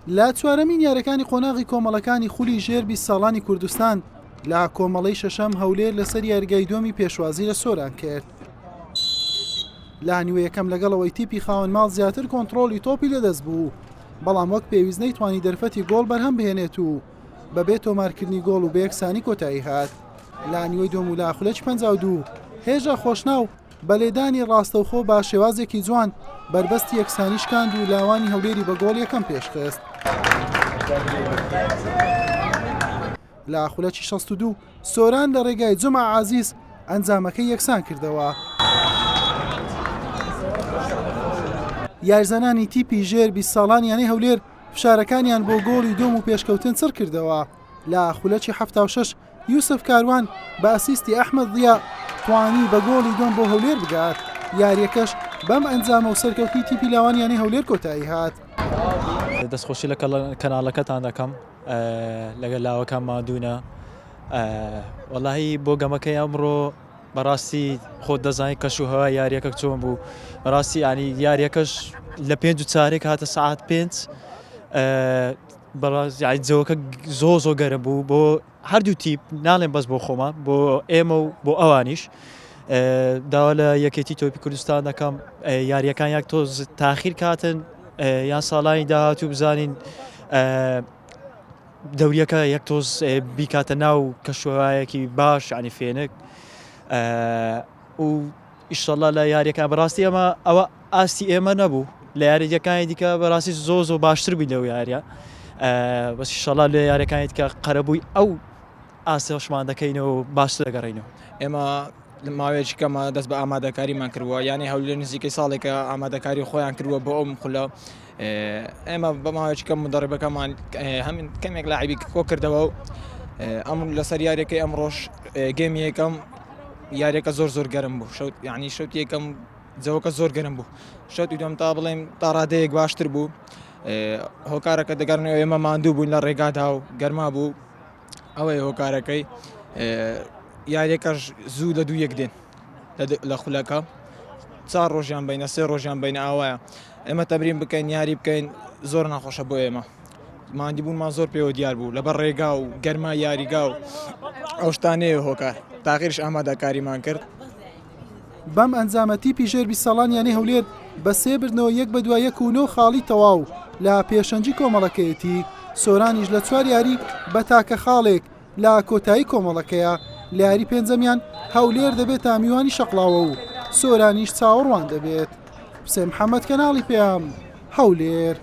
لا چوارەمین یاریەکانی قۆناغی کۆمەڵەکانی خولی ژێربی ساڵانی کوردستان لا کۆمەڵەی شەشەم هەولێر لەسەر یاریگای دووەمی پێشوازی لە سۆران کرد. لا نیوە یەکەم لەگەڵەوەی تیپی خاوەن ماڵ زیاتر کۆنتڕۆلی تۆپی لەدەست بوو، بەڵام وەک پێویست نەیتوانی دەرفەتی گۆڵ بەرهەم بهێنێت و بەبێ تۆمارکردنی گۆڵ و بە یەکسانی کۆتایی هات. لا نیوەی دووەم و لا خولەکی 52 هێژە خۆشناو بە لێدانی ڕاستەوخۆ با شێوازێکی جوان بربەستی یەکسانی شکاند و لاوانی هەولێری بە گۆڵ یەکەم پێشخست. لا خولەکی 62 سۆران لە ڕێگای جومع عازیز ئەنجامەکەی یەکسان کردەوە. یارزانانی تیپی ژێربی ساڵانیانەی هەولێر فشارەکانیان بۆ گۆڵی دوم و پێشکەوتن چڕ کردەوە. لا خولەکی 76 یوسف کاروان بە ئەسیستی ئەحمەد ضیا توانی بە گۆڵی دوم بۆ هەولێر بگات. یاریەکەش بەم ئەنجامە و سەرکەوتی تیپی لاوانیانەی هەولێر کۆتایی هات. دەستخۆشی لە کەناڵەکەتان دەکەم لەگەڵ لاوەکان مادوونە. وەڵاهی بۆ گەمەکەی ئەمڕۆ بەڕاستی خۆت دەزانیت کەش و هەوای یاریەکە چۆن بوو. بەڕاستی ینی یاریەکەش لە 5 چارێک هاتە سعات 5 بەڕاستی جەوەکە زۆ گەرم بوو بۆ هەردوو تیپ، ناڵێن بەس بۆ خۆمان، بۆ ئێمە و بۆ ئەوانیش. داوا لە یەکێتی تۆپی کوردستان دەکەم یاریەکان یەک تۆز تاخیر کاتن یان ساڵانی داهاتوو بزانین دەوریەکە یەک تۆز بیکاتە ناو کەشوهەوایەکی باش ینی فێنک و ئیشەڵڵا لە یاریەکان بەڕاستی ئەوە ئاستی ئێمە نەبوو، لە یاریەکانی دیکە بەڕاستی زۆ باشتر بووی لەو یاریە. بەس ئیشەڵڵا لە یاریەکانی دیکە قەرەبووی ئەو ئاسێشمان دەکەینەوە باشتر دەگەڕینەوە. ئێمە ماوەیەکی کەمە دەست بە ئامادەکاریمان کردووە، یانی هەولێر نزیکەی ساڵێکە ئامادەکاری خۆیان کردووە بۆ ئەم خولە. ئێمە بە ماوەیەکی کەم مدەڕێبەکەمان هەمین کەمێک لاعیبی کۆ کردەوە و ئەم لەسەر یاریەکەی ئەمڕۆژ گێمی یەکەم یاریەکە زۆر گەرم بوو. شەوت یعنی شەوت یەکەم جەوەکە زۆر گەرم بوو. شەوت دوم تا بڵێم تا ڕادەیەک باشتر بوو. هۆکارەکە دەگەڕنەوە ئێمە ماندوو بووین لە ڕێگادا و گەرما بوو. ئەوەی هۆکارەکەی یاریەکەش زوو لە 2-1 دێن لە خولەکە 4 ڕۆژیان بینە 3 ڕۆژیان بینە ئاوایە. ئێمە تەمرین بکەین یاری بکەین زۆر ناخۆشە بۆ ئێمە. ماندی بوونمان زۆر پێوە دیار بوو لەبەر ڕێگا و گەرما یاریگا و ئەو شتانەیە هۆکار تاغیرش ئامادەکاریمان کرد. بەم ئەنجامە تیپی ژێربی ساڵانیانەی هەولێر بە 3 بردنەوە 1-2 خاڵی تەواو لە پێشەنجی کۆمەڵەکەیەتی. سۆرانیش لە 4 یاری بە تاکە خاڵێک لە کۆتایی کۆمەڵەکەیە. لە یاری پێنجەمیان هەولێر دەبێت تامیوانی شەقڵاوە و سۆرانیش چاوەڕوان دەبێت. حوسێن محەممەد کەناڵی پێم هەولێر.